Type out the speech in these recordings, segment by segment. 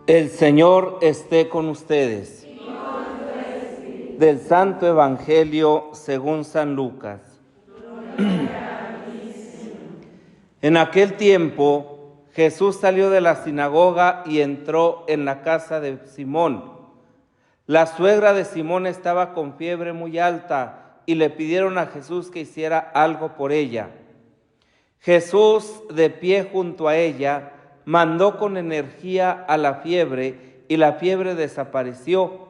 El Señor esté con ustedes. Del Santo Evangelio según San Lucas. En aquel tiempo, Jesús salió de la sinagoga y entró en la casa de Simón. La suegra de Simón estaba con fiebre muy alta y le pidieron a Jesús que hiciera algo por ella. Jesús, de pie junto a ella, mandó con energía a la fiebre y la fiebre desapareció.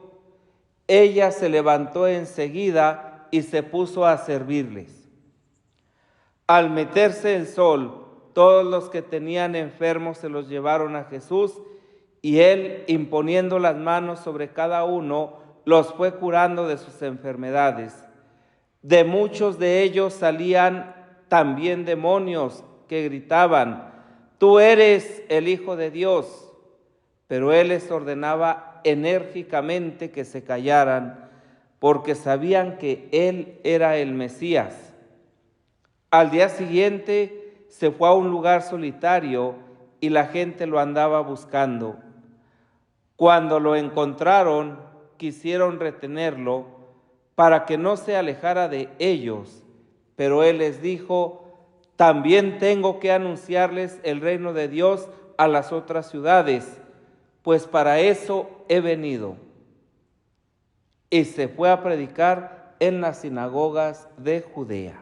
Ella se levantó enseguida y se puso a servirles. Al meterse el sol, todos los que tenían enfermos se los llevaron a Jesús y él, imponiendo las manos sobre cada uno, los fue curando de sus enfermedades. De muchos de ellos salían también demonios que gritaban: «Tú eres el Hijo de Dios». Pero él les ordenaba enérgicamente que se callaran, porque sabían que él era el Mesías. Al día siguiente se fue a un lugar solitario y la gente lo andaba buscando. Cuando lo encontraron, quisieron retenerlo para que no se alejara de ellos, pero él les dijo: «También tengo que anunciarles el reino de Dios a las otras ciudades, pues para eso he venido». Y se fue a predicar en las sinagogas de Judea.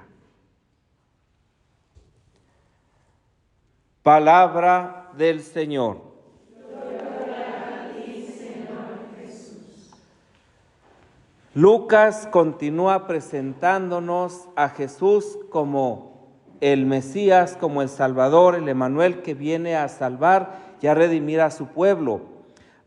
Palabra del Señor. Lucas continúa presentándonos a Jesús como el Mesías, como el Salvador, el Emmanuel, que viene a salvar y a redimir a su pueblo.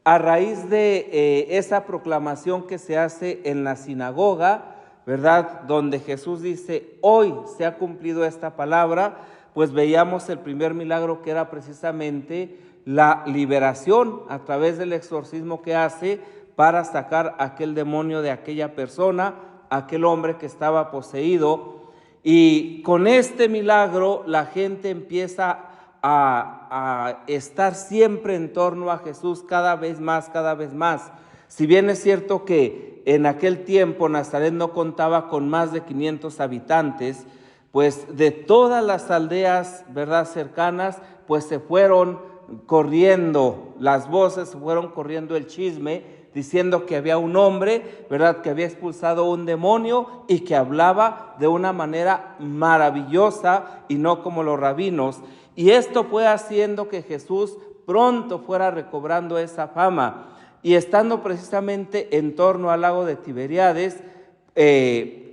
A raíz de esa proclamación que se hace en la sinagoga, ¿verdad?, donde Jesús dice: «Hoy se ha cumplido esta palabra», pues veíamos el primer milagro, que era precisamente la liberación a través del exorcismo que hace para sacar aquel demonio de aquella persona, aquel hombre que estaba poseído. Y con este milagro la gente empieza a estar siempre en torno a Jesús, cada vez más, cada vez más. Si bien es cierto que en aquel tiempo Nazaret no contaba con más de 500 habitantes, pues de todas las aldeas, ¿verdad?, cercanas, pues se fueron corriendo las voces, se fueron corriendo el chisme, diciendo que había un hombre, ¿verdad?, que había expulsado un demonio y que hablaba de una manera maravillosa y no como los rabinos. Y esto fue haciendo que Jesús pronto fuera recobrando esa fama. Y estando precisamente en torno al lago de Tiberíades,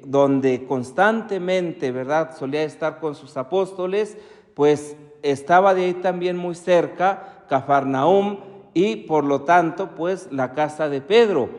donde constantemente, ¿verdad?, solía estar con sus apóstoles, pues estaba de ahí también muy cerca Cafarnaúm, y por lo tanto, pues la casa de Pedro.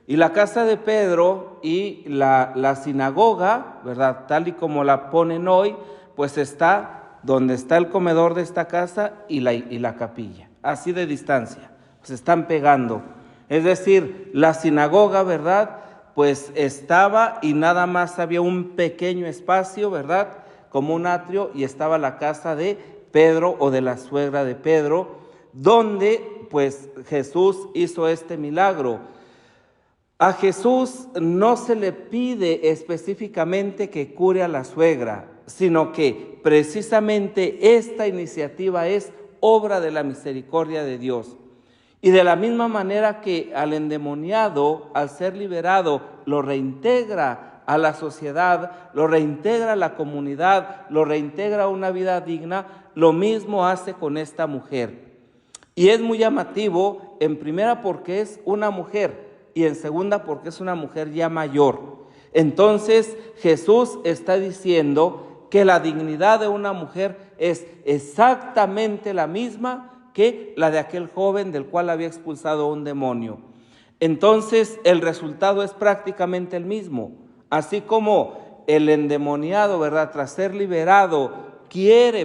Y la casa de Pedro y la sinagoga, ¿verdad?, tal y como la ponen hoy, pues está donde está el comedor de esta casa y la capilla, así de distancia, se están pegando. Es decir, la sinagoga, ¿verdad?, pues estaba y nada más había un pequeño espacio, ¿verdad?, como un atrio, y estaba la casa de Pedro o de la suegra de Pedro, donde pues Jesús hizo este milagro. A Jesús no se le pide específicamente que cure a la suegra, sino que precisamente esta iniciativa es obra de la misericordia de Dios. Y de la misma manera que al endemoniado, al ser liberado, lo reintegra a la sociedad, lo reintegra a la comunidad, lo reintegra a una vida digna, lo mismo hace con esta mujer. Y es muy llamativo, en primera porque es una mujer y en segunda porque es una mujer ya mayor. Entonces Jesús está diciendo que la dignidad de una mujer es exactamente la misma que la de aquel joven del cual había expulsado un demonio. Entonces el resultado es prácticamente el mismo. Así como el endemoniado, ¿verdad?, tras ser liberado,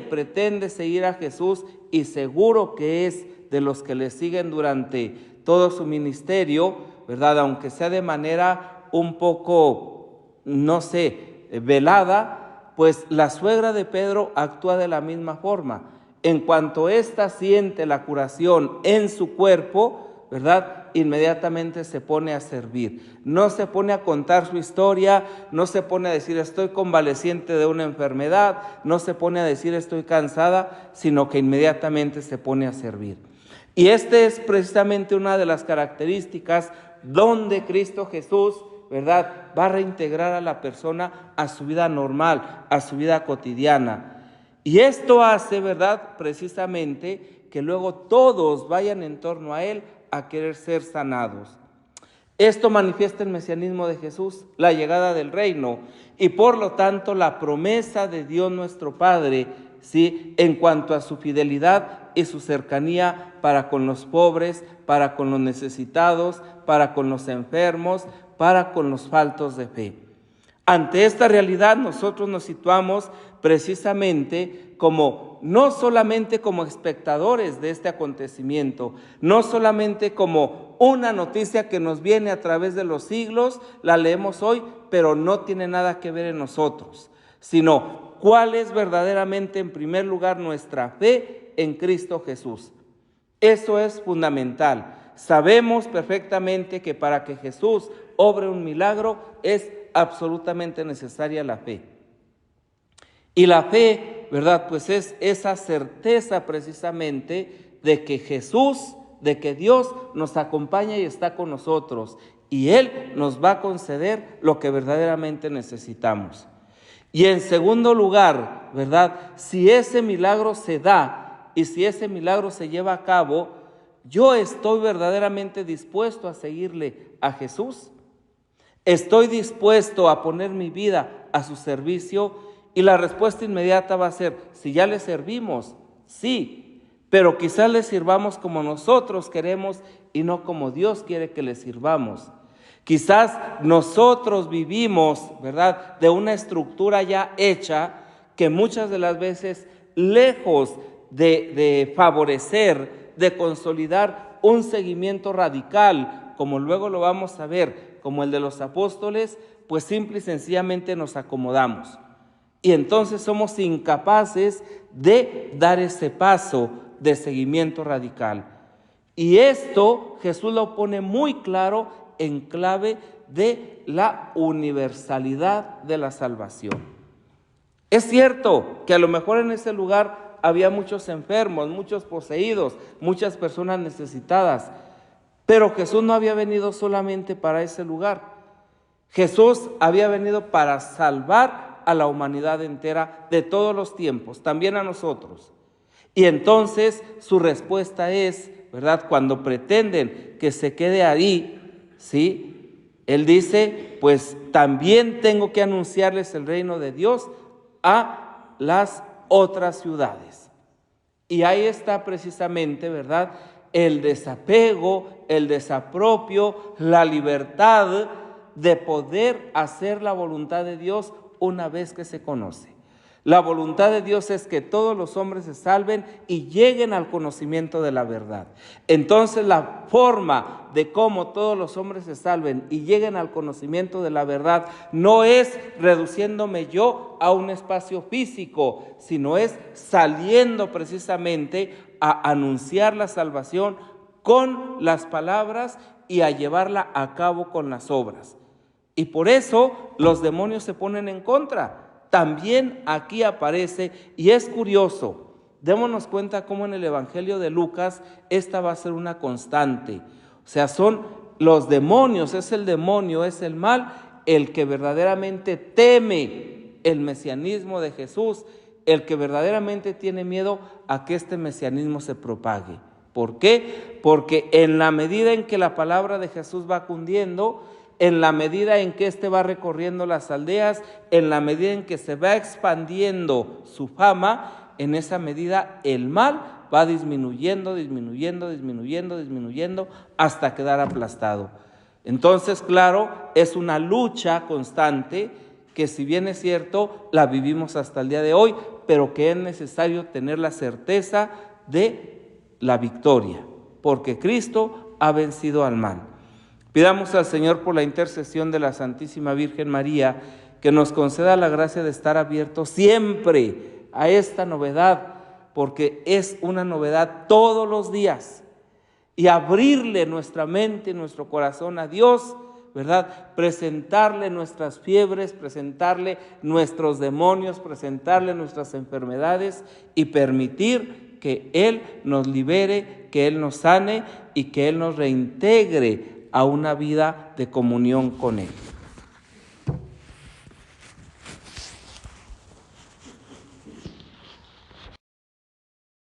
pretende seguir a Jesús, y seguro que es de los que le siguen durante todo su ministerio, ¿verdad?, aunque sea de manera un poco, no sé, velada, pues la suegra de Pedro actúa de la misma forma. En cuanto ésta siente la curación en su cuerpo, ¿verdad?, inmediatamente se pone a servir. No se pone a contar su historia, no se pone a decir estoy convaleciente de una enfermedad, no se pone a decir estoy cansada, sino que inmediatamente se pone a servir. Y este es precisamente una de las características donde Cristo Jesús, ¿verdad?, va a reintegrar a la persona a su vida normal, a su vida cotidiana. Y esto hace, ¿verdad?, precisamente que luego todos vayan en torno a Él a querer ser sanados. Esto manifiesta el mesianismo de Jesús, la llegada del reino, y por lo tanto la promesa de Dios nuestro Padre, ¿sí?, en cuanto a su fidelidad y su cercanía para con los pobres, para con los necesitados, para con los enfermos, para con los faltos de fe. Ante esta realidad nosotros nos situamos precisamente como, no solamente como espectadores de este acontecimiento, no solamente como una noticia que nos viene a través de los siglos, la leemos hoy, pero no tiene nada que ver en nosotros, sino cuál es verdaderamente en primer lugar nuestra fe en Cristo Jesús. Eso es fundamental. Sabemos perfectamente que para que Jesús obre un milagro es absolutamente necesaria la fe. Y la fe, ¿verdad?, pues es esa certeza precisamente de que Jesús, de que Dios nos acompaña y está con nosotros, y Él nos va a conceder lo que verdaderamente necesitamos. Y en segundo lugar, ¿verdad?, si ese milagro se da y si ese milagro se lleva a cabo, ¿yo estoy verdaderamente dispuesto a seguirle a Jesús? ¿Estoy dispuesto a poner mi vida a su servicio? Y la respuesta inmediata va a ser, si ya le servimos, sí, pero quizás le sirvamos como nosotros queremos y no como Dios quiere que le sirvamos. Quizás nosotros vivimos, ¿verdad?, de una estructura ya hecha que muchas de las veces, lejos de favorecer, de consolidar un seguimiento radical, como luego lo vamos a ver, como el de los apóstoles, pues simple y sencillamente nos acomodamos. Y entonces somos incapaces de dar ese paso de seguimiento radical. Y esto Jesús lo pone muy claro en clave de la universalidad de la salvación. Es cierto que a lo mejor en ese lugar había muchos enfermos, muchos poseídos, muchas personas necesitadas, pero Jesús no había venido solamente para ese lugar. Jesús había venido para salvar a la humanidad entera de todos los tiempos, también a nosotros. Y entonces su respuesta es, ¿verdad?, cuando pretenden que se quede ahí, ¿sí?, Él dice, pues también tengo que anunciarles el reino de Dios a las otras ciudades. Y ahí está precisamente, ¿verdad?, el desapego, el desapropio, la libertad de poder hacer la voluntad de Dios una vez que se conoce. La voluntad de Dios es que todos los hombres se salven y lleguen al conocimiento de la verdad. Entonces la forma de cómo todos los hombres se salven y lleguen al conocimiento de la verdad no es reduciéndome yo a un espacio físico, sino es saliendo precisamente a anunciar la salvación con las palabras y a llevarla a cabo con las obras. Y por eso los demonios se ponen en contra. También aquí aparece, y es curioso, démonos cuenta cómo en el Evangelio de Lucas esta va a ser una constante. O sea, son los demonios, es el demonio, es el mal, el que verdaderamente teme el mesianismo de Jesús, el que verdaderamente tiene miedo a que este mesianismo se propague. ¿Por qué? Porque en la medida en que la palabra de Jesús va cundiendo, en la medida en que éste va recorriendo las aldeas, en la medida en que se va expandiendo su fama, en esa medida el mal va disminuyendo hasta quedar aplastado. Entonces, claro, es una lucha constante que, si bien es cierto, la vivimos hasta el día de hoy, pero que es necesario tener la certeza de la victoria, porque Cristo ha vencido al mal. Pidamos al Señor, por la intercesión de la Santísima Virgen María, que nos conceda la gracia de estar abiertos siempre a esta novedad, porque es una novedad todos los días. Y abrirle nuestra mente, nuestro corazón a Dios, ¿verdad? Presentarle nuestras fiebres, presentarle nuestros demonios, presentarle nuestras enfermedades y permitir que Él nos libere, que Él nos sane y que Él nos reintegre a una vida de comunión con Él.